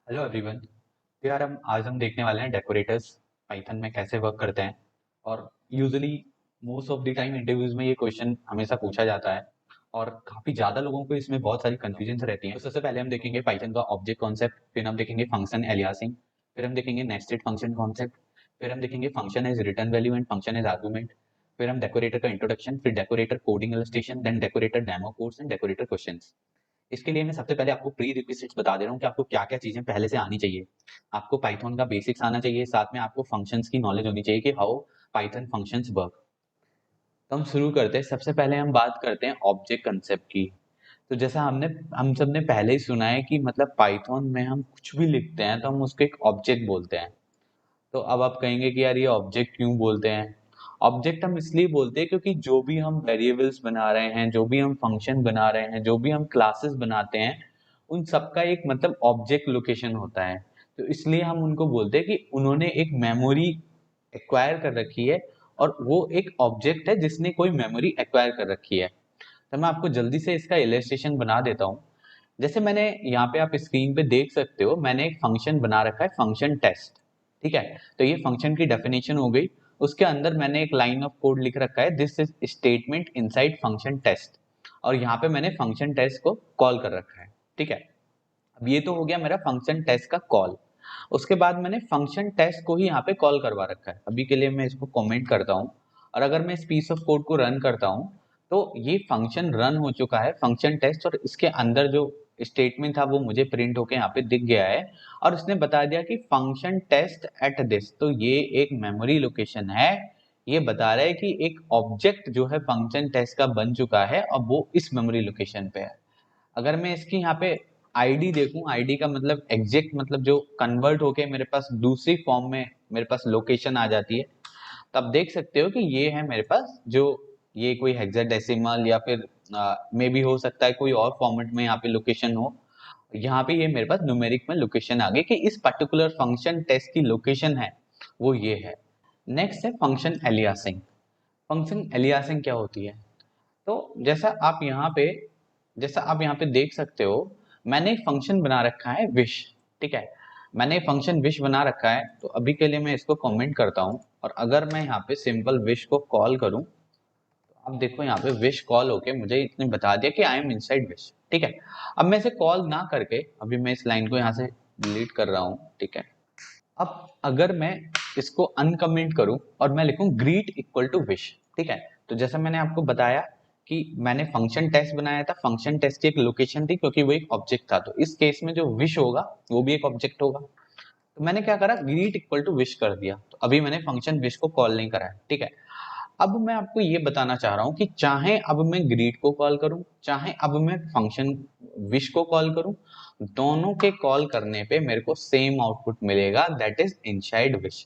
Hello everyone. तो यार हम देखने वाले हैं डेकोरेटर्स पाइथन में कैसे वर्क करते हैं। और usually most of the time interviews में ये क्वेश्चन हमेशा पूछा जाता है और काफी ज्यादा लोगों को इसमें बहुत सारी कंफ्यूजन रहती हैं। तो सबसे पहले हम देखेंगे पाइथन का ऑब्जेक्ट कॉन्सेप्ट, फिर हम देखेंगे फंक्शन एलियासिंग, फिर हम देखेंगे नेस्टेड फंक्शन कॉन्सेप्ट, फिर हम देखेंगे function as return value and function as argument, फिर हम डेकोरेटर का इंट्रोडक्शन, फिर decorator coding illustration, then decorator demo course and decorator questions. इसके लिए मैं सबसे पहले आपको प्री रिक्विजिट्स बता दे रहा हूँ कि आपको क्या क्या चीजें पहले से आनी चाहिए। आपको पाइथन का बेसिक्स आना चाहिए, साथ में आपको फंक्शंस की नॉलेज होनी चाहिए कि हाउ पाइथन फंक्शंस वर्क। तो हम शुरू करते हैं। सबसे पहले हम बात करते हैं ऑब्जेक्ट कंसेप्ट की। तो जैसा हम सब ने पहले ही सुना है कि मतलब पाइथन में हम कुछ भी लिखते हैं तो हम उसको एक ऑब्जेक्ट बोलते हैं। तो अब आप कहेंगे कि यार ये ऑब्जेक्ट क्यों बोलते हैं। ऑब्जेक्ट हम इसलिए बोलते हैं क्योंकि जो भी हम वेरिएबल्स बना रहे हैं, जो भी हम फंक्शन बना रहे हैं, जो भी हम क्लासेस बनाते हैं, उन सबका एक मतलब ऑब्जेक्ट लोकेशन होता है। तो इसलिए हम उनको बोलते हैं कि उन्होंने एक मेमोरी एक्वायर कर रखी है और वो एक ऑब्जेक्ट है जिसने कोई मेमोरी एक्वायर कर रखी है। तो मैं आपको जल्दी से इसका इलस्ट्रेशन बना देता हूँ। जैसे मैंने यहाँ पे आप स्क्रीन पे देख सकते हो, मैंने एक फंक्शन बना रखा है फंक्शन टेस्ट। ठीक है, तो ये फंक्शन की डेफिनेशन हो गई। उसके अंदर मैंने एक लाइन ऑफ कोड लिख रखा है, this is statement inside function test. और यहाँ पे मैंने फंक्शन टेस्ट को कॉल कर रखा है। ठीक है, अब ये तो हो गया मेरा फंक्शन टेस्ट का कॉल। उसके बाद मैंने फंक्शन टेस्ट को ही यहाँ पे कॉल करवा रखा है। अभी के लिए मैं इसको कमेंट करता हूँ और अगर मैं इस पीस ऑफ कोड को रन करता हूँ तो ये फंक्शन रन हो चुका है फंक्शन टेस्ट, और इसके अंदर जो स्टेटमेंट था वो मुझे प्रिंट होके यहाँ पे दिख गया है। और उसने बता दिया कि फंक्शन टेस्ट एट दिस, तो ये एक मेमोरी लोकेशन है। ये बता रहा है कि एक ऑब्जेक्ट जो है फंक्शन टेस्ट का बन चुका है और वो इस मेमोरी लोकेशन पे है। अगर मैं इसकी यहाँ पे आईडी देखूं, आईडी का मतलब एग्जैक्ट मतलब जो कन्वर्ट होके मेरे पास दूसरी फॉर्म में मेरे पास लोकेशन आ जाती है, तब देख सकते हो कि ये है मेरे पास जो ये कोई हेक्साडेसिमल या फिर मे भी हो सकता है कोई और फॉर्मेट में यहाँ पे लोकेशन हो। यहाँ पे ये मेरे पास न्यूमेरिक में लोकेशन आ गई कि इस पर्टिकुलर फंक्शन टेस्ट की लोकेशन है वो ये है। नेक्स्ट है फंक्शन एलियासिंग। फंक्शन एलियासिंग क्या होती है? तो जैसा आप यहाँ पे देख सकते हो, मैंने एक फंक्शन बना रखा है विश। ठीक है, मैंने एक फंक्शन विश बना रखा है, तो अभी के लिए मैं इसको कमेंट करता हूँ। और अगर मैं यहाँ पे सिंपल विश को कॉल करूँ तो आप देखो यहाँ पे विश कॉल होके मुझे इसने बता दिया कि आई एम इनसाइड विश। ठीक है, अब मैं इसे कॉल ना करके अभी मैं इस लाइन को यहाँ से डिलीट कर रहा हूँ। ठीक है, अब अगर मैं इसको अनकमेंट करूं और मैं लिखूं ग्रीट इक्वल टू विश। ठीक है, तो जैसा मैंने आपको बताया कि मैंने फंक्शन टेस्ट बनाया था, फंक्शन टेस्ट की एक लोकेशन थी क्योंकि वो एक ऑब्जेक्ट था, तो इस केस में जो विश होगा वो भी एक ऑब्जेक्ट होगा। तो मैंने क्या करा, ग्रीट इक्वल टू विश कर दिया, तो अभी मैंने फंक्शन विश को कॉल नहीं करा है। ठीक है, अब मैं आपको ये बताना चाह रहा हूँ कि चाहे अब मैं ग्रीट को कॉल करूं, चाहे अब मैं फंक्शन विश को कॉल करूं, दोनों के कॉल करने पे मेरे को सेम आउटपुट मिलेगा, दैट इज इनसाइड विश।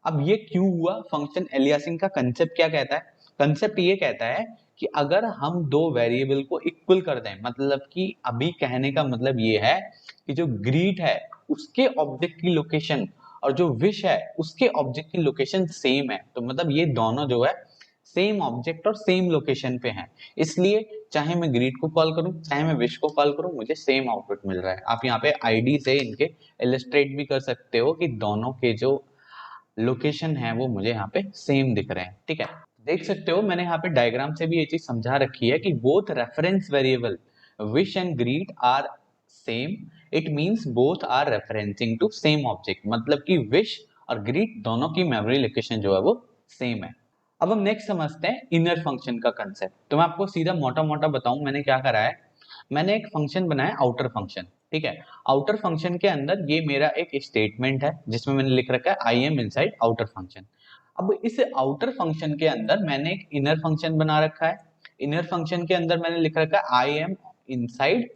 अब ये क्यों हुआ? फंक्शन एलियासिंग का कंसेप्ट क्या कहता है? कंसेप्ट ये कहता है कि अगर हम दो वेरिएबल को इक्वल कर दें, मतलब कि अभी कहने का मतलब ये है कि जो ग्रीट है उसके ऑब्जेक्ट की लोकेशन और जो विश है उसके ऑब्जेक्ट की लोकेशन सेम है, तो मतलब ये दोनों जो है सेम ऑब्जेक्ट और सेम लोकेशन पे हैं। इसलिए चाहे मैं ग्रीट को कॉल करूं चाहे मैं विश को कॉल करूं, मुझे सेम आउटपुट मिल रहा है। आप यहाँ पे आईडी से इनके इलस्ट्रेट भी कर सकते हो कि दोनों के जो लोकेशन है वो मुझे यहाँ पे सेम दिख रहे हैं। ठीक है, देख सकते हो मैंने यहाँ पे डायग्राम से भी ये चीज समझा रखी है कि both reference variable wish and greet are same, it means both are referencing to same object, मतलब कि विश और ग्रीट दोनों की मेमोरी लोकेशन जो है वो सेम है। अब हम नेक्स्ट समझते हैं इनर फंक्शन का कंसेप्ट। तो मैं आपको सीधा मोटा मोटा बताऊं मैंने क्या करा है। मैंने एक फंक्शन बनाया आउटर फंक्शन। ठीक है, आउटर फंक्शन के अंदर ये मेरा एक स्टेटमेंट है जिसमें मैंने लिख रखा है I am inside outer function. अब इस आउटर फंक्शन के अंदर मैंने एक इनर फंक्शन बना रखा है। इनर फंक्शन के अंदर मैंने लिख रखा है inside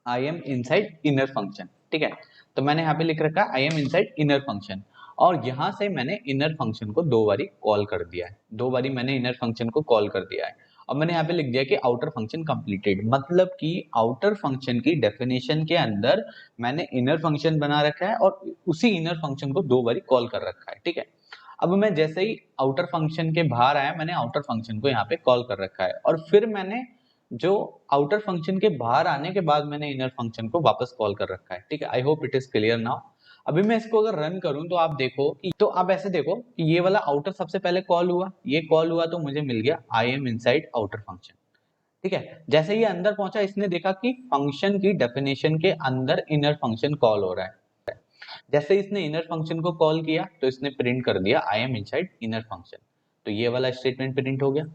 I am inside inner function. ठीक है, तो मैंने यहाँ पे लिख रखा है I am inside inner function, और यहाँ से मैंने इनर फंक्शन को दो बारी कॉल कर दिया है, दो बारी मैंने इनर फंक्शन को कॉल कर दिया है। अब मैंने यहाँ पे लिख दिया कि आउटर फंक्शन कंप्लीटेड, मतलब कि आउटर फंक्शन की डेफिनेशन के अंदर मैंने इनर फंक्शन बना रखा है और उसी इनर फंक्शन को दो बारी कॉल कर रखा है। ठीक है, अब मैं जैसे ही आउटर फंक्शन के बाहर आया मैंने आउटर फंक्शन को यहाँ पे कॉल कर रखा है, और फिर मैंने जो आउटर फंक्शन के बाहर आने के बाद मैंने इनर फंक्शन को वापस कॉल कर रखा है। ठीक है, I hope it is clear now. अभी मैं इसको अगर रन करूं तो आप देखो कि, तो आप ऐसे देखो कि ये वाला आउटर सबसे पहले कॉल हुआ, ये कॉल हुआ तो मुझे मिल गया I am inside outer function. ठीक है, जैसे ये अंदर पहुंचा इसने देखा कि फंक्शन की डेफिनेशन के अंदर इनर फंक्शन कॉल हो रहा है। जैसे इसने इनर फंक्शन को कॉल किया तो इसने प्रिंट कर दिया I am inside inner function, तो ये वाला स्टेटमेंट प्रिंट हो गया।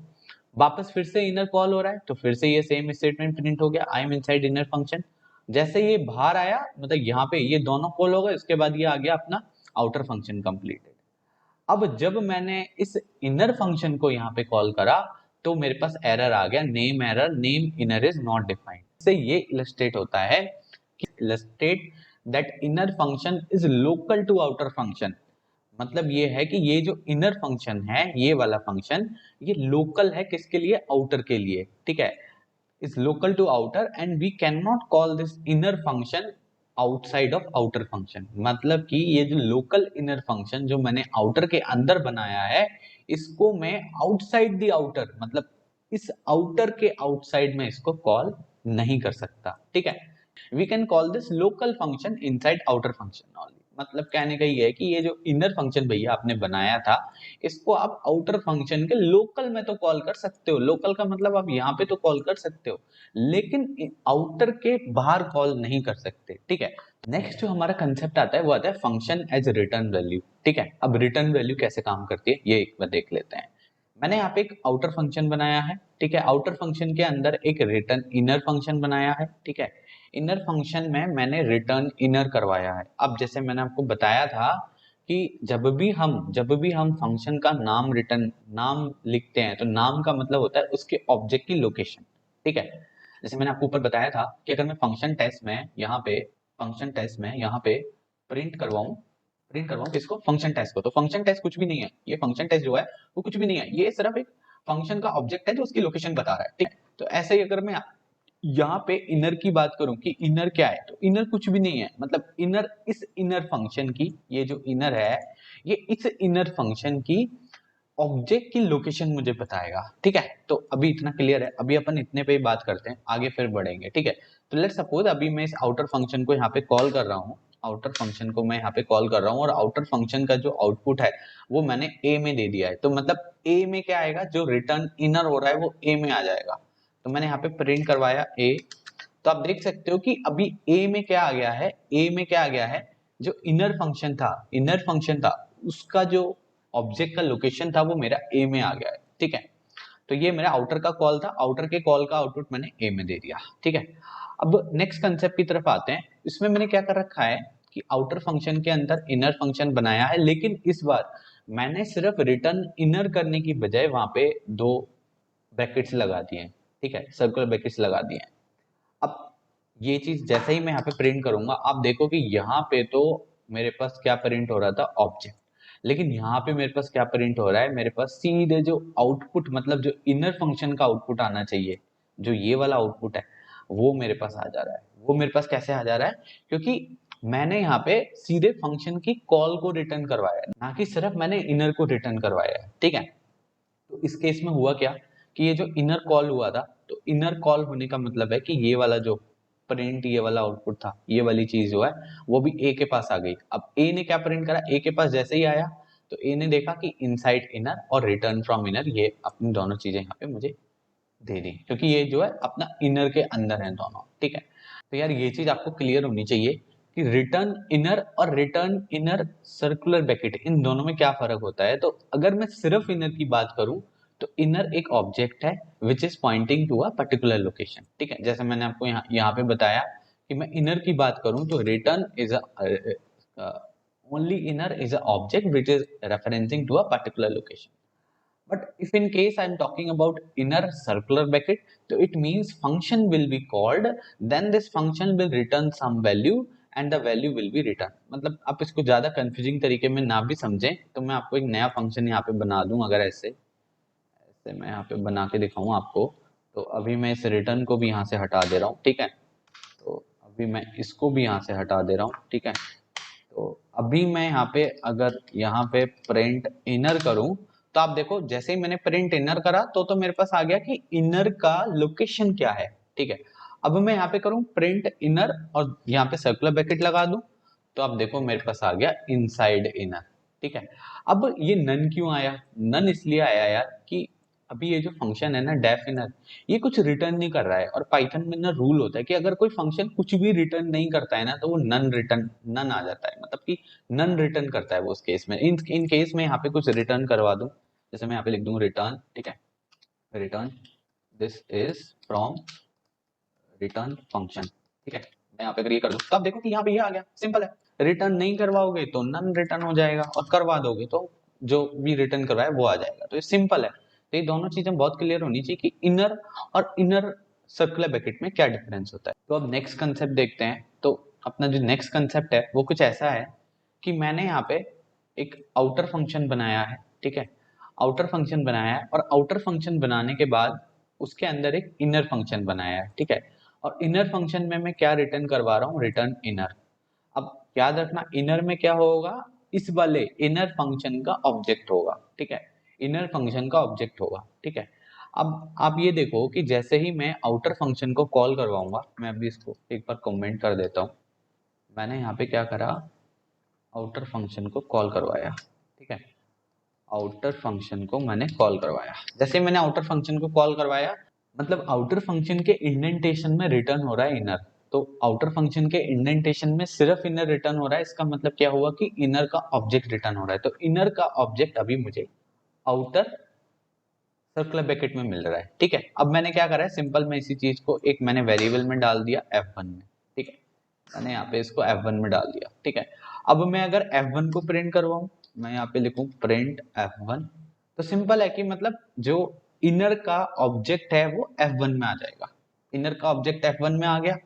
वापस फिर से इनर कॉल हो रहा है तो फिर से ये सेम स्टेटमेंट प्रिंट हो गया I am inside inner function. जैसे ये बाहर आया मतलब यहाँ पे ये दोनों कॉल हो गए, उसके बाद ये आ गया अपना आउटर फंक्शन कंप्लीटेड। अब जब मैंने इस इनर फंक्शन को यहाँ पे कॉल करा तो मेरे पास एरर आ गया, name error, name inner is not defined. इससे ये इलस्ट्रेट होता है कि illustrate that inner function is local to outer function. मतलब ये है कि ये जो इनर फंक्शन है, ये वाला फंक्शन, ये लोकल है किसके लिए? आउटर के लिए। ठीक है, is local to outer and we can not call this inner function outside of outer function. मतलब कि ये जो लोकल इनर फंक्शन जो मैंने आउटर के अंदर बनाया है, इसको मैं आउटसाइड द आउटर, मतलब इस आउटर के आउटसाइड में इसको कॉल नहीं कर सकता। ठीक है, we can call this local function inside outer function only. मतलब कहने का ये है कि ये जो इनर फंक्शन भैया आपने बनाया था, इसको आप आउटर फंक्शन के लोकल में तो कॉल कर सकते हो। लोकल का मतलब आप यहाँ पे तो कॉल कर सकते हो, लेकिन आउटर के बाहर कॉल नहीं कर सकते। ठीक है, नेक्स्ट जो हमारा कंसेप्ट आता है वो आता है फंक्शन एज रिटर्न वैल्यू। ठीक है, अब रिटर्न वैल्यू कैसे काम करती है ये एक बार देख लेते हैं। मैंने यहाँ पे एक आउटर फंक्शन बनाया है। ठीक है, आउटर फंक्शन के अंदर एक रिटर्न इनर फंक्शन बनाया है। ठीक है, इनर फंक्शन में मैंने रिटर्न इनर करवाया है। अब जैसे मैंने आपको बताया था कि जब भी हम फंक्शन का नाम रिटर्न नाम लिखते हैं तो नाम का मतलब होता है उसके ऑब्जेक्ट की लोकेशन। ठीक है, जैसे मैंने आपको ऊपर बताया था कि अगर मैं फंक्शन टेस्ट में यहाँ पे प्रिंट करवाऊं किसको? फंक्शन टेस्ट को। तो फंक्शन टेस्ट कुछ भी नहीं है, ये फंक्शन टेस्ट जो है वो कुछ भी नहीं है, ये सिर्फ एक फंक्शन का ऑब्जेक्ट है जो उसकी लोकेशन बता रहा है। ठीक है, तो ऐसे ही अगर मैं यहाँ पे इनर की बात करूं कि इनर क्या है, तो इनर कुछ भी नहीं है। मतलब इनर, इस इनर फंक्शन की, ये जो इनर है ये इस इनर फंक्शन की ऑब्जेक्ट की लोकेशन मुझे बताएगा। ठीक है, तो अभी इतना क्लियर है, अभी अपन इतने पे ही बात करते हैं, आगे फिर बढ़ेंगे। ठीक है, तो लेट्स सपोज अभी मैं इस आउटर फंक्शन को यहाँ पे कॉल कर रहा हूँ, आउटर फंक्शन को मैं यहाँ पे कॉल कर रहा हूँ और आउटर फंक्शन का जो आउटपुट है वो मैंने ए में दे दिया है। तो मतलब ए में क्या आएगा? जो रिटर्न इनर हो रहा है वो ए में आ जाएगा। तो मैंने यहाँ पे प्रिंट करवाया ए, तो आप देख सकते हो कि अभी ए में क्या आ गया है, ए में क्या आ गया है? जो इनर फंक्शन था उसका जो ऑब्जेक्ट का लोकेशन था वो मेरा ए में आ गया है। ठीक है, तो ये मेरा आउटर का कॉल था, आउटर के कॉल का आउटपुट मैंने ए में दे दिया। ठीक है, अब नेक्स्ट कंसेप्ट की तरफ आते हैं। इसमें मैंने क्या कर रखा है कि आउटर फंक्शन के अंदर इनर फंक्शन बनाया है, लेकिन इस बार मैंने सिर्फ रिटर्न इनर करने की बजाय वहां पे दो ब्रैकेट्स लगा दिए हैं। ठीक है, सर्कुलर ब्रैकेट्स लगा दिए हैं। अब ये चीज जैसे ही मैं यहाँ पे प्रिंट करूंगा आप देखो कि यहाँ पे तो मेरे पास क्या प्रिंट हो रहा था? ऑब्जेक्ट। लेकिन यहाँ पे मेरे पास क्या प्रिंट हो रहा है? मेरे पास सीधे जो आउटपुट, मतलब जो इनर फंक्शन का आउटपुट आना चाहिए, जो ये वाला आउटपुट है वो मेरे पास आ जा रहा है। वो मेरे पास कैसे आ जा रहा है? क्योंकि मैंने यहाँ पे सीधे फंक्शन की कॉल को रिटर्न करवाया है, ना कि सिर्फ मैंने इनर को रिटर्न करवाया है। ठीक है, तो इस केस में हुआ क्या कि ये जो इनर कॉल हुआ था, तो इनर कॉल होने का मतलब है कि ये वाला जो प्रिंट, ये वाला आउटपुट था, ये वाली चीज जो है वो भी ए के पास आ गई। अब ए ने क्या प्रिंट करा? ए के पास जैसे ही आया तो ए ने देखा कि इनसाइड इनर और रिटर्न फ्रॉम इनर, ये अपनी दोनों चीजें यहाँ पे मुझे दे दी, क्योंकि ये जो है अपना इनर के अंदर है दोनों। ठीक है, तो यार ये चीज आपको क्लियर होनी चाहिए कि रिटर्न इनर और रिटर्न इनर सर्कुलर ब्रैकेट, इन दोनों में क्या फर्क होता है। तो अगर मैं सिर्फ इनर की बात करूं तो इनर एक ऑब्जेक्ट है which is pointing to a particular location. ठीक है, जैसे मैंने आपको यहाँ पे बताया कि मैं इनर की बात करूं तो return is only inner is a object which is referencing to a particular location. But if in case I am talking about inner circular bracket, so it means function will be called, then this function will return some value and the value will be returned। मतलब आप इसको ज्यादा confusing तरीके में ना भी समझें तो मैं आपको एक नया फंक्शन यहाँ पे बना दूं। अगर ऐसे ऐसे मैं यहाँ पे बना के दिखाऊं आपको, तो अभी मैं इस रिटर्न को भी यहाँ से हटा दे रहा हूँ। ठीक है, तो अभी मैं इसको भी यहाँ से हटा दे रहा हूँ। ठीक है, तो अभी मैं यहाँ पे अगर यहाँ पे प्रिंट इनर करूं तो आप देखो जैसे ही मैंने प्रिंट इनर करा तो मेरे पास आ गया कि इनर का लोकेशन क्या है, ठीक है। अब मैं यहाँ पे करूँ प्रिंट इनर और यहाँ पे सर्कुलर ब्रैकेट लगा दूं, तो आप देखो मेरे पास आ गया इनसाइड इनर, ठीक है। अब ये नन क्यों आया? नन इसलिए आया यार कि अभी ये जो फंक्शन है ना डेफ इनर, ये कुछ रिटर्न नहीं कर रहा है, और पाइथन में ना रूल होता है कि अगर कोई फंक्शन कुछ भी रिटर्न नहीं करता है ना तो वो नन आ जाता है, मतलब कि नन रिटर्न करता है वो उस केस में। इन केस में यहाँ पे कुछ रिटर्न करवा दूं, जैसे मैं यहाँ पे लिख दूं रिटर्न, ठीक है, return this is from return function, ठीक है। मैं यहाँ पे अगर ये कर दूं तो आप देखो कि यहाँ पे ये आ गया, सिंपल है। रिटर्न नहीं करवाओगे तो नन रिटर्न हो जाएगा, और करवा दोगे तो जो भी रिटर्न करवाए वो आ जाएगा। तो ये सिंपल है। तो ये दोनों चीजें बहुत क्लियर होनी चाहिए कि इनर और इनर सर्कुलर ब्रैकेट में क्या डिफरेंस होता है। तो अब नेक्स्ट कंसेप्ट देखते हैं। तो अपना जो नेक्स्ट कंसेप्ट है वो कुछ ऐसा है कि मैंने यहाँ पे एक आउटर फंक्शन बनाया है, ठीक है। आउटर फंक्शन बनाया है, और आउटर फंक्शन बनाने के बाद उसके अंदर एक इनर फंक्शन बनाया है, ठीक है। और इनर फंक्शन में मैं क्या रिटर्न करवा रहा हूँ? Return inner. अब याद रखना इनर में क्या होगा, इस वाले इनर फंक्शन का ऑब्जेक्ट होगा, ठीक है। इनर फंक्शन का ऑब्जेक्ट होगा, ठीक है। अब आप ये देखो कि जैसे ही मैं आउटर फंक्शन को कॉल करवाऊंगा, मैं अभी इसको एक बार कमेंट कर देता हूँ। मैंने यहाँ पे क्या करा, आउटर फंक्शन को कॉल करवाया, ठीक है। आउटर फंक्शन को मैंने कॉल करवाया, जैसे मैंने आउटर फंक्शन को कॉल करवाया मतलब आउटर फंक्शन के इंडेंटेशन में रिटर्न हो रहा है इनर। तो आउटर फंक्शन के इंडेंटेशन में सिर्फ इनर रिटर्न हो रहा है, इसका मतलब क्या हुआ कि इनर का ऑब्जेक्ट रिटर्न हो रहा है। तो इनर का ऑब्जेक्ट अभी मुझे आउटर सर्कुलर ब्रैकेट में मिल रहा है, ठीक है। अब मैंने क्या करा है, सिंपल मैं इसी चीज को एक मैंने वेरिएबल में डाल दिया f1 में, ठीक है। मैंने यहाँ पे इसको f1 में डाल दिया, ठीक है। अब मैं अगर f1 को प्रिंट करवाऊं, मैं यहाँ पे लिखूं प्रिंट f1, तो सिंपल है कि मतलब जो इनर का ऑब्जेक्ट है वो f1 में आ जाएगा। इनर का ऑब्जेक्ट f1 में आ गया।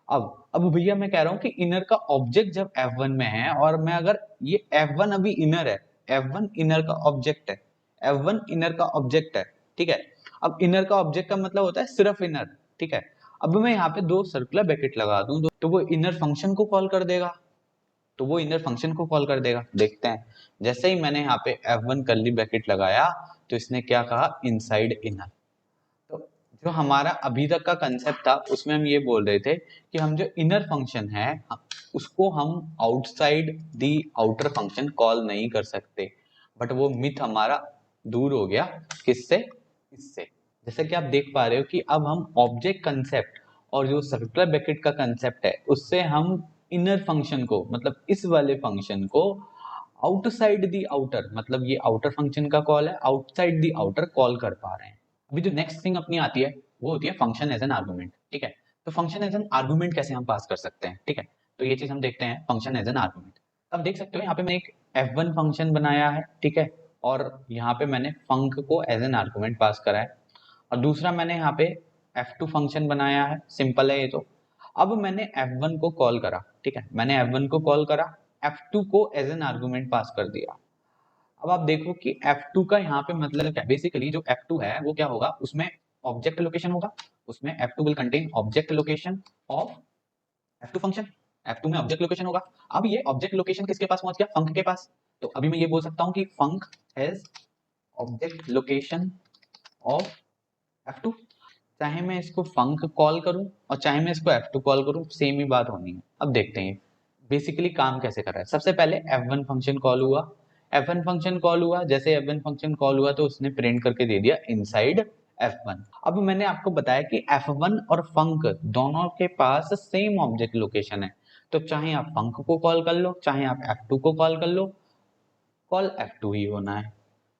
अब भैया मैं कह रहा हूँ कि इनर का ऑब्जेक्ट जब f1 में है, और मैं अगर ये f1 अभी इनर है, f1 इनर का ऑब्जेक्ट है, f1 इनर का ऑब्जेक्ट है, ठीक है। अब इनर का ऑब्जेक्ट का मतलब होता है सिर्फ इनर, ठीक है। अब मैं यहाँ पे दो सर्कुलर ब्रैकेट लगा दूं तो वो इनर फंक्शन को कॉल कर देगा, तो वो इनर फंक्शन को कॉल कर देगा। देखते हैं, जैसे ही मैंने यहाँ पे f1 कर्ली ब्रैकेट लगाया तो इसने क्या कहा, इनसाइड इनर। तो जो हमारा अभी तक का कंसेप्ट था उसमें हम ये बोल रहे थे कि हम जो इनर फंक्शन है उसको हम outside the outer function call नहीं कर सकते, बट वो मिथ हमारा दूर हो गया। किससे? इससे। जैसे कि आप देख पा रहे हो कि अब हम ऑब्जेक्ट कंसेप्ट और जो सर्कुलर ब्रैकेट का कंसेप्ट है उससे हम इनर फंक्शन को, मतलब इस वाले फंक्शन को आउटसाइड दी आउटर, मतलब ये आउटर फंक्शन का कॉल है, आउटसाइड दी आउटर कॉल कर पा रहे हैं। अभी जो नेक्स्ट थिंग अपनी आती है वो होती है फंक्शन एज एन आर्गुमेंट, ठीक है। तो फंक्शन एज एन आर्गुमेंट कैसे हम पास कर सकते हैं, ठीक है। तो ये चीज हम देखते हैं, फंक्शन एज एन आर्गुमेंट। अब देख सकते हो यहाँ पे मैं एक f1 फंक्शन बनाया है, ठीक है, और यहाँ पे मैंने फंक को एज एन आर्गुमेंट पास करा है, और दूसरा मैंने यहाँ पे f2 फंक्शन बनाया है, सिंपल है ये तो। अब मैंने f1 को कॉल करा, ठीक है, मैंने f1 को कॉल करा, f2 को एज एन आर्गुमेंट पास कर दिया। अब आप देखो कि F2 का यहाँ पे मतलब क्या, बेसिकली जो F2 है वो क्या होगा, उसमें ऑब्जेक्ट लोकेशन होगा, उसमें F2 will contain object location of F2 function. F2 में ऑब्जेक्ट लोकेशन होगा। अब ये ऑब्जेक्ट लोकेशन किसके पास पहुंच गया, फंक के पास। तो अभी मैं ये बोल सकता हूँ कि func has object location of F2। चाहे मैं इसको फंक कॉल करूं और चाहे मैं इसको F2 कॉल करूं, सेम ही बात होनी है। अब देखते हैं बेसिकली काम कैसे कर रहा है। सबसे पहले F1 फंक्शन कॉल हुआ, F1 फंक्शन कॉल हुआ, जैसे F1 फंक्शन कॉल हुआ तो उसने प्रिंट करके दे दिया इनसाइड F1। अब मैंने आपको बताया कि F1 और फंक दोनों के पास सेम ऑब्जेक्ट लोकेशन है, तो चाहे आप फंक को कॉल कर लो चाहे आप F2 को कॉल कर लो, कॉल F2 ही होना है।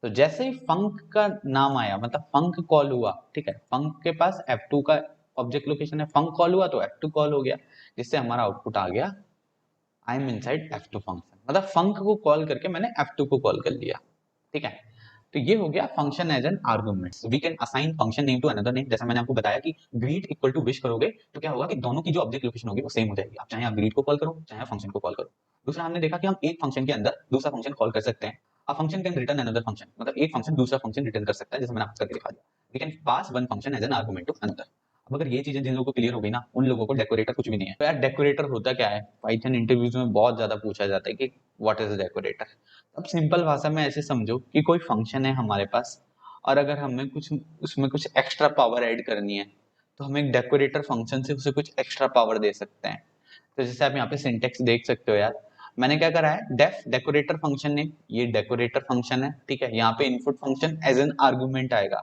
तो जैसे ही फंक का नाम आया, मतलब फंक कॉल हुआ, ठीक है, फंक के पास F2 का ऑब्जेक्ट लोकेशन है, फंक कॉल हुआ तो F2 कॉल हो गया, जिससे हमारा आउटपुट आ गया I am inside F2 function. मतलब फंक को कॉल करके मैंने F2 को कॉल कर लिया, ठीक है। तो ये हो गया function as an argument. We can assign function name to another name. जैसा मैंने आपको बताया कि ग्रीट इक्वल टू विश करोगे तो क्या होगा कि दोनों की जो ऑब्जेक्ट लोकेशन होगी वो सेम हो जाएगी। आप चाहे आप ग्रीट को कॉल करो चाहे आप फंक्शन को कॉल करो। दूसरा हमने देखा कि हम एक फंक्शन के अंदर दूसरा फंक्शन कॉल कर सकते हैं। A function can return another function, मतलब एक फंक्शन दूसरा फंक्शन रिटर्न कर सकता है, जैसे मैंने आपको करके दिखा दिया। We can pass one function as an argument to another. मगर ये चीजें जिन लोगों को क्लियर हो गई ना, उन लोगों को डेकोरेटर कुछ भी नहीं है। तो यार डेकोरेटर होता क्या है, पाइथन इंटरव्यूज में बहुत ज्यादा पूछा जाता है कि व्हाट इज डेकोरेटर। अब सिंपल भाषा में ऐसे समझो कि कोई फंक्शन है हमारे पास, और अगर हमें कुछ उसमें कुछ एक्स्ट्रा पावर ऐड करनी है, तो हम एक डेकोरेटर फंक्शन से उसे कुछ एक्स्ट्रा पावर दे सकते हैं। तो जैसे आप यहाँ पे सिंटेक्स देख सकते हो यार, मैंने क्या करा है, डेफ डेकोरेटर फंक्शन नेम, ये डेकोरेटर फंक्शन है, ठीक है। यहाँ पे input function as an argument आएगा।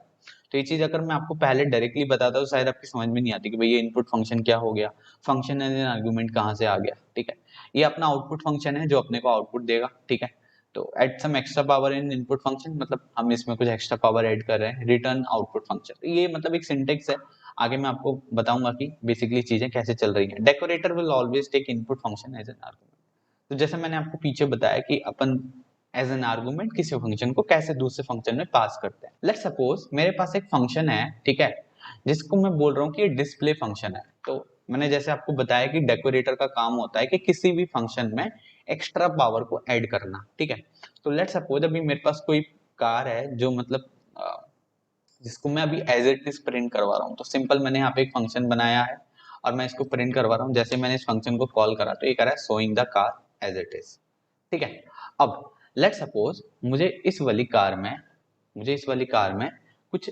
तो ये चीज अगर मैं आपको पहले डायरेक्टली बताता तो शायद आपकी समझ में नहीं आती कि भाई ये इनपुट फंक्शन क्या हो गया, फंक्शन एज एन आर्गुमेंट कहाँ से आ गया, ठीक है। ये अपना आउटपुट फंक्शन है जो अपने को आउटपुट देगा, ठीक है। तो add some extra power in input function, मतलब हम इसमें कुछ एक्स्ट्रा पावर ऐड कर रहे हैं, रिटर्न आउटपुट फंक्शन। तो ये मतलब एक सिंटेक्स है। आगे मैं आपको बताऊंगा कि बेसिकली चीजें कैसे चल रही हैं। Decorator will always take input function as an argument. तो जैसे मैंने आपको पीछे बताया कि अपन एज एन आर्गुमेंट किसी फंक्शन को कैसे दूसरे फंक्शन में पास करते हैं। लेट्स सपोज मेरे पास एक फंक्शन है, ठीक है, जिसको मैं बोल रहा हूँ कि ये डिस्प्ले फंक्शन है। तो मैंने जैसे आपको बताया कि डेकोरेटर का काम होता है कि किसी भी फंक्शन में एक्स्ट्रा पावर को ऐड करना, ठीक है। तो लेट्स सपोज अभी मेरे पास कोई कार है जो मतलब जिसको मैं अभी एज इट इज प्रिंट करवा रहा हूँ। तो सिंपल मैंने यहाँ पे एक फंक्शन बनाया है और मैं इसको प्रिंट करवा रहा हूँ। जैसे मैंने इस फंक्शन को कॉल करा तो ये कह रहा है showing the car as it is, ठीक है। अब लेट सपोज मुझे इस वाली कार में कुछ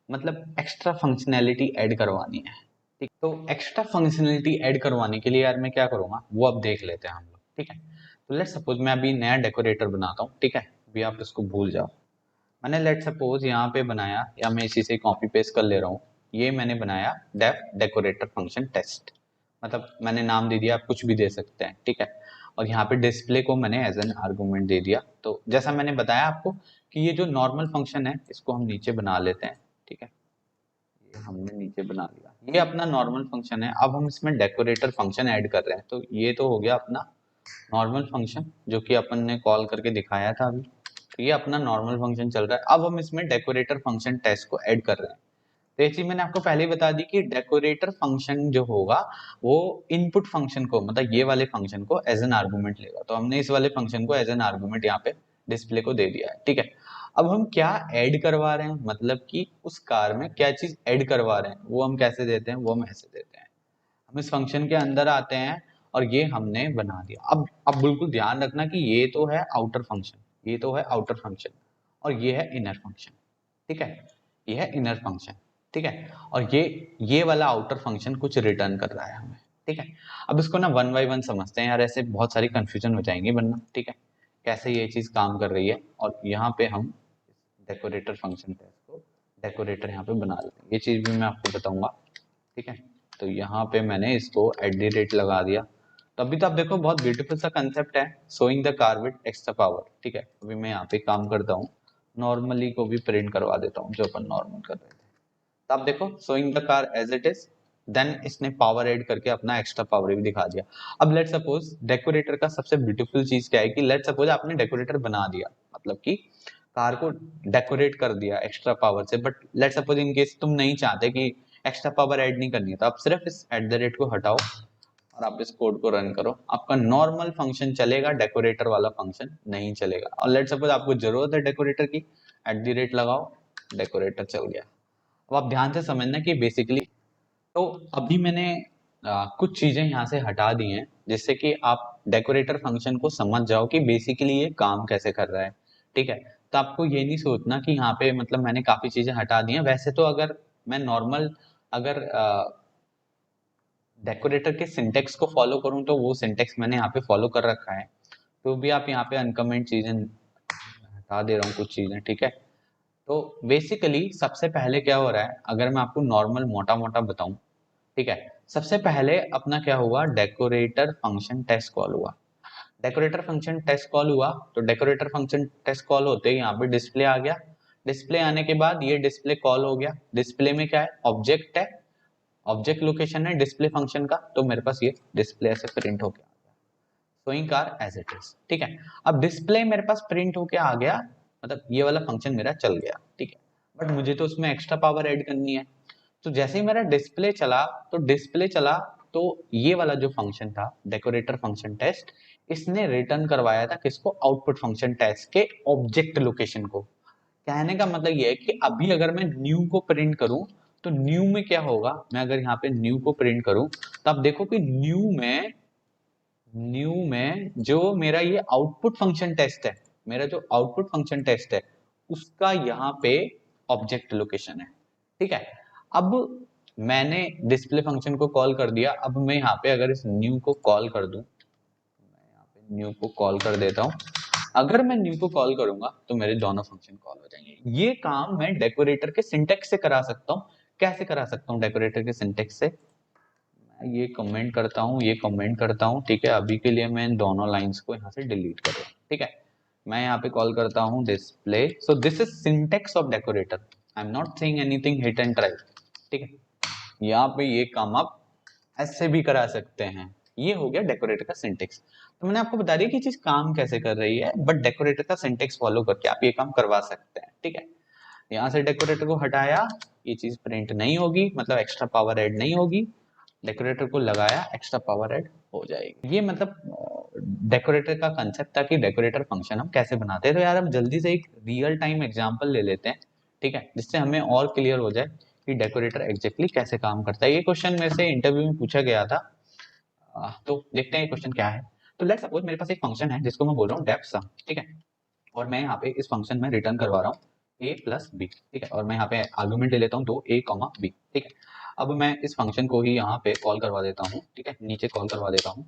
मतलब एक्स्ट्रा फंक्शनैलिटी ऐड करवानी है, ठीक। तो एक्स्ट्रा फंक्शनैलिटी ऐड करवाने के लिए यार मैं क्या करूंगा वो अब देख लेते हैं हम लोग, ठीक है। तो लेट सपोज मैं अभी नया डेकोरेटर बनाता हूँ, ठीक है। अभी आप इसको भूल जाओ। मैंने लेट सपोज यहाँ पे बनाया, या मैं इसी से कॉपी पेस्ट कर ले रहा हूँ, ये मैंने बनाया डेफ डेकोरेटर फंक्शन टेस्ट। मतलब मैंने नाम दे दिया, आप कुछ भी दे सकते हैं, ठीक है। और यहाँ पे डिस्प्ले को मैंने एज एन आर्गुमेंट दे दिया। तो जैसा मैंने बताया आपको कि ये जो नॉर्मल फंक्शन है इसको हम नीचे बना लेते हैं, ठीक है। ये हमने नीचे बना लिया, ये अपना नॉर्मल फंक्शन है। अब हम इसमें डेकोरेटर फंक्शन ऐड कर रहे हैं। तो ये तो हो गया अपना नॉर्मल फंक्शन जो कि अपन ने कॉल करके दिखाया था अभी। तो ये अपना नॉर्मल फंक्शन चल रहा है। अब हम इसमें डेकोरेटर फंक्शन टेस्ट को ऐड कर रहे हैं। तो ये चीज मैंने आपको पहले ही बता दी कि डेकोरेटर फंक्शन जो होगा वो इनपुट फंक्शन को, मतलब ये वाले फंक्शन को एज एन आर्गुमेंट लेगा। तो हमने इस वाले फंक्शन को एज एन आर्गुमेंट यहाँ पे डिस्प्ले को दे दिया है, ठीक है। अब हम क्या ऐड करवा रहे हैं, मतलब कि उस कार में क्या चीज ऐड करवा रहे हैं वो हम कैसे देते हैं, वो हम ऐसे देते हैं। हम इस फंक्शन के अंदर आते हैं और ये हमने बना दिया। अब बिल्कुल ध्यान रखना कि ये तो है आउटर फंक्शन, ये तो है आउटर फंक्शन, और ये है इनर फंक्शन, ठीक है। ये है इनर फंक्शन, ठीक है। और ये वाला आउटर फंक्शन कुछ रिटर्न कर रहा है हमें, ठीक है। अब इसको ना वन बाय वन समझते हैं यार, ऐसे बहुत सारी कंफ्यूजन हो जाएंगी वरना, ठीक है। कैसे ये चीज काम कर रही है, और यहाँ पे हम डेकोरेटर फंक्शन टेस्ट को डेकोरेटर यहाँ पे बना लेते हैं। ये चीज भी मैं आपको बताऊंगा, ठीक है। तो यहाँ पे मैंने इसको एट द रेट लगा दिया। तो अभी तो आप देखो बहुत ब्यूटीफुल सा कंसेप्ट है, showing the car with extra power, ठीक है। अभी मैं यहाँ पे काम करता हूँ, नॉर्मली को भी प्रिंट करवा देता हूँ जो अपन नॉर्मल कर रहे थे। तो आप देखो showing the car as it is, then इसने पावर ऐड करके अपना एक्स्ट्रा पावर भी दिखा दिया। अब लेट सपोज डेकोरेटर का सबसे ब्यूटीफुल चीज क्या है कि लेट सपोज आपने डेकोरेटर बना दिया, मतलब कि कार को डेकोरेट कर दिया एक्स्ट्रा पावर से। But let suppose in case तुम नहीं चाहते कि एक्स्ट्रा पावर ऐड नहीं करनी है, तो आप सिर्फ इस एट द रेट को हटाओ और आप इस कोड को रन करो, आपका नॉर्मल फंक्शन चलेगा, डेकोरेटर वाला फंक्शन नहीं चलेगा। और लेट सपोज आपको जरूरत है डेकोरेटर की, एट द रेट लगाओ, डेकोरेटर चल गया। अब आप ध्यान से समझना कि बेसिकली, तो अभी मैंने कुछ चीजें यहाँ से हटा दी हैं जिससे कि आप डेकोरेटर फंक्शन को समझ जाओ कि बेसिकली ये काम कैसे कर रहा है, ठीक है। तो आपको ये नहीं सोचना कि यहाँ पे मतलब मैंने काफी चीजें हटा दी हैं। वैसे तो अगर मैं नॉर्मल अगर डेकोरेटर के सिंटेक्स को फॉलो करूं तो वो सिंटेक्स मैंने यहाँ पे फॉलो कर रखा है। तो भी आप यहाँ पे अनकमेंट चीजें हटा दे रहा हूँ कुछ चीजें, ठीक है। तो बेसिकली सबसे पहले क्या हो रहा है, अगर मैं आपको नॉर्मल मोटा मोटा बताऊं, ठीक है। सबसे पहले अपना क्या हुआ, डेकोरेटर फंक्शन टेस्ट कॉल हुआ। डेकोरेटर फंक्शन टेस्ट कॉल हुआ, तो डेकोरेटर फंक्शन टेस्ट कॉल होते ही यहाँ पे डिस्प्ले आ गया। डिस्प्ले आने के बाद ये डिस्प्ले कॉल हो गया। डिस्प्ले में क्या है, ऑब्जेक्ट है, ऑब्जेक्ट लोकेशन है डिस्प्ले फंक्शन का। तो मेरे पास ये डिस्प्ले ऐसे प्रिंट होके आ गया, showing car as it is, ठीक है। अब डिस्प्ले मेरे पास प्रिंट होके आ गया, मतलब ये वाला फंक्शन मेरा चल गया, ठीक है। बट मुझे तो उसमें एक्स्ट्रा पावर ऐड करनी है। तो जैसे ही मेरा डिस्प्ले चला तो ये वाला जो फंक्शन था डेकोरेटर फंक्शन टेस्ट, इसने रिटर्न करवाया था किसको, आउटपुट फंक्शन टेस्ट के ऑब्जेक्ट लोकेशन को। कहने का मतलब ये है कि अभी अगर मैं न्यू को प्रिंट करूं तो न्यू में क्या होगा, मैं अगर यहाँ पे न्यू को प्रिंट करूं तो आप देखो कि न्यू में जो मेरा ये आउटपुट फंक्शन टेस्ट है, मेरा जो आउटपुट फंक्शन टेस्ट है उसका यहाँ पे ऑब्जेक्ट लोकेशन है। ठीक है, अब मैंने डिस्प्ले फंक्शन को कॉल कर दिया। अब मैं यहाँ पे अगर इस न्यू को कॉल कर दूं, मैं यहाँ पे न्यू को कॉल कर देता हूँ। अगर मैं न्यू को कॉल करूंगा तो मेरे दोनों फंक्शन कॉल हो जाएंगे। ये काम मैं डेकोरेटर के सिंटेक्स से करा सकता हूँ। कैसे करा सकता हूँ डेकोरेटर के सिंटेक्स से, ये कमेंट करता हूँ, ये कमेंट करता हूँ। ठीक है, अभी के लिए मैं इन दोनों लाइंस को यहाँ से डिलीट कर रहा हूँ। ठीक है, मैं यहाँ पे कॉल करता हूँ display. So this is syntax of decorator, I am not saying anything hit and try. ठीक है, यहाँ पे ये काम आप ऐसे भी करा सकते हैं। ये हो गया डेकोरेटर का सिंटेक्स। तो मैंने आपको बता दिया कि चीज काम कैसे कर रही है, बट डेकोरेटर का सिंटेक्स फॉलो करके आप ये काम करवा सकते हैं। ठीक है, यहाँ से डेकोरेटर को हटाया, ये चीज प्रिंट नहीं होगी, मतलब एक्स्ट्रा पावर ऐड नहीं होगी। डेकोरेटर को लगाया, एक्स्ट्रा पावर ऐड हो जाएगी। ये मतलब डेकोरेटर का कंसेप्ट था कि डेकोरेटर फंक्शन हम कैसे बनाते हैं। तो यार हम जल्दी से एक रियल टाइम एग्जांपल ले लेते हैं, ठीक है, जिससे हमें और क्लियर हो जाए कि डेकोरेटर एग्जैक्टली कैसे काम करता है। ये क्वेश्चन मेरे से इंटरव्यू में पूछा गया था। तो देखते हैं ये क्वेश्चन क्या है। तो लेट्स सपोज मेरे पास एक फंक्शन है जिसको मैं बोल रहा हूँ डेफ सम। ठीक है, और मैं यहाँ पे इस फंक्शन में रिटर्न करवा रहा हूँ a प्लस बी। ठीक है, और मैं यहाँ पे आर्गुमेंट ले लेता हूँ दो a कॉमा बी। ठीक है, अब मैं इस फंक्शन को ही यहाँ पे कॉल करवा देता हूँ। ठीक है, नीचे कॉल करवा देता हूँ।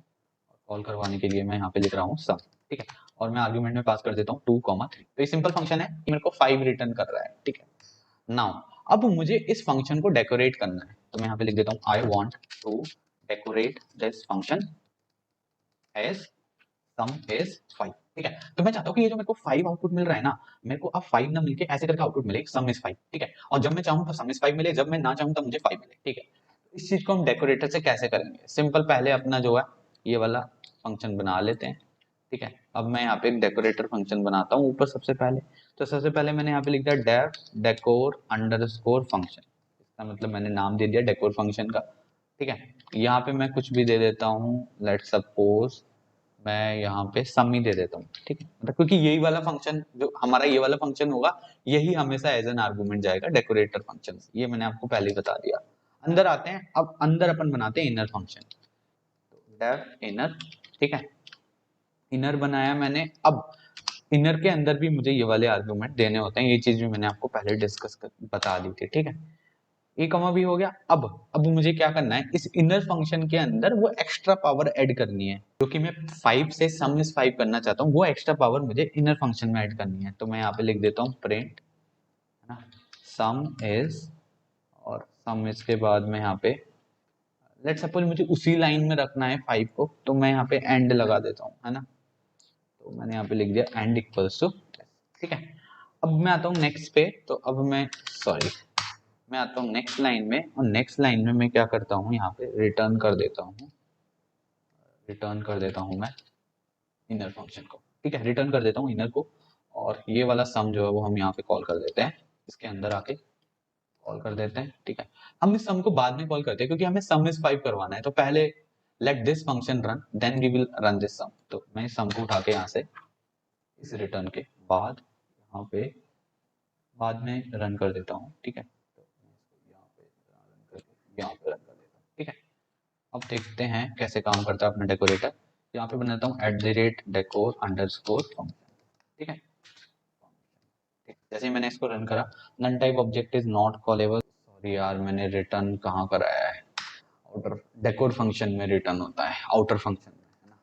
कॉल करवाने के लिए मैं यहाँ पे लिख रहा हूँ सम। ठीक है, और मैं आर्गुमेंट में पास कर देता हूँ 2,3। तो ये सिंपल फंक्शन है, मेरे को 5 रिटर्न कर रहा है। ठीक है, नाउ अब मुझे इस फंक्शन को डेकोरेट करना है, तो मैं यहाँ पे लिख देता हूँ I want to decorate this function as sum is 5। ठीक है, तो मैं चाहता हूँ कि ये जो मेरे को 5 आउटपुट मिल रहा है ना, मेरे को अब 5 ना मिलके ऐसे करके आउटपुट मिले सम इज 5। ठीक है, और जब मैं चाहूँ तो सम इज 5 मिले, जब मैं ना चाहूँ तब मुझे 5 मिले। ठीक है, तो इस चीज को हम डेकोरेटर से कैसे करेंगे, सिंपल, पहले अपना जो है ये वाला फंक्शन बना लेते हैं। ठीक है, अब मैं यहाँ पे एक डेकोरेटर फंक्शन बनाता हूँ ऊपर सबसे पहले। तो सबसे पहले मैंने यहाँ पे लिख दिया डेफ डेकोर अंडरस्कोर फंक्शन। इसका मतलब मैंने नाम दे दिया डेकोर फंक्शन का। ठीक है, यहाँ पे मैं कुछ भी दे देता हूँ, लेट्स सपोज मैं यहाँ पे सम ही दे देता हूँ। ठीक है, मतलब क्योंकि यही वाला फंक्शन जो हमारा ये वाला फंक्शन होगा, यही हमेशा एज एन आर्गुमेंट जाएगा डेकोरेटर फंक्शन। ये मैंने आपको पहले ही बता दिया। अंदर आते हैं, अब अंदर अपन बनाते हैं इनर फंक्शन। तो डेफ इनर। ठीक है, इनर बनाया मैंने। अब इनर के अंदर भी मुझे ये वाले आर्गुमेंट देने होते हैं, ये चीज भी मैंने आपको पहले डिस्कस कर बता दी थी। ठीक है, ए कमा भी हो गया। अब मुझे क्या करना है, इस इनर फंक्शन के अंदर वो एक्स्ट्रा पावर ऐड करनी है, क्योंकि मैं 5 से सम इज 5 करना चाहता हूँ। वो एक्स्ट्रा पावर मुझे इनर फंक्शन में ऐड करनी है। तो मैं यहाँ पे लिख देता हूँ प्रिंट, है ना, सम इज, और सम इज के बाद में यहाँ पे लेट सपोज मुझे उसी लाइन में रखना है 5 को, तो मैं यहाँ पे एंड लगा देता हूँ, है ना। तो मैंने यहाँ पे लिख दिया एंड इक्वल्स टू। ठीक है, अब मैं आता हूँ नेक्स्ट पे। तो अब मैं सॉरी मैं आता हूँ नेक्स्ट लाइन में, और नेक्स्ट लाइन में मैं क्या करता हूँ, यहाँ पे रिटर्न कर देता हूँ, मैं इनर फंक्शन को। ठीक है, रिटर्न कर देता हूँ इनर को, और ये वाला सम जो है वो हम यहाँ पे कॉल कर देते हैं, इसके अंदर आके कॉल कर देते हैं। ठीक है, हम इस सम को बाद में कॉल करते हैं क्योंकि हमें सम इज 5 करवाना है। तो पहले let this function run, then we will run this sum. तो मैं इस सम को उठा के यहाँ से इस रिटर्न के बाद यहाँ पे बाद में रन कर देता हूँ। ठीक है, तो मैं इसको यहाँ पे रन करके यहाँ पे रन कर देता हूँ। ठीक है, अब देखते हैं कैसे काम करता है अपना डेकोरेटर। यहाँ पे बनाता हूँ @decor अंडरस्कोर फंक्शन। ठीक है, जैसे ही मैंने इसको रन करा, none type object is not callable. Sorry यार, मैंने रिटर्न कहाँ कराया है, आउटर डेकोर फंक्शन में रिटर्न होता है, आउटर फंक्शन में, है ना।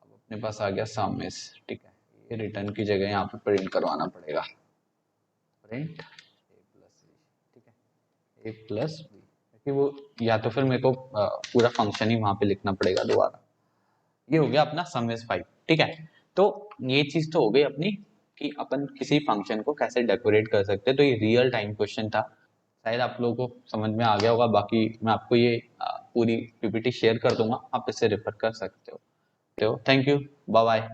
अब अपने पास आ गया सम इज। ठीक है, ये रिटर्न की जगह यहाँ पे प्रिंट करवाना पड़ेगा, प्रिंट a प्लस बी। ठीक है, a प्लस बी, क्योंकि वो या तो फिर मेरे को पूरा फंक्शन ही वहां पे लिखना पड़ेगा दोबारा। ये हो गया अपना सम इज 5। ठीक है, तो ये चीज तो हो गई अपनी कि अपन किसी फंक्शन को कैसे डेकोरेट कर सकते हैं। तो ये रियल टाइम क्वेश्चन था, शायद आप लोगों को समझ में आ गया होगा। बाकी मैं आपको ये पूरी पीपीटी शेयर कर दूंगा, आप इसे रेफर कर सकते हो। Thank you, bye bye.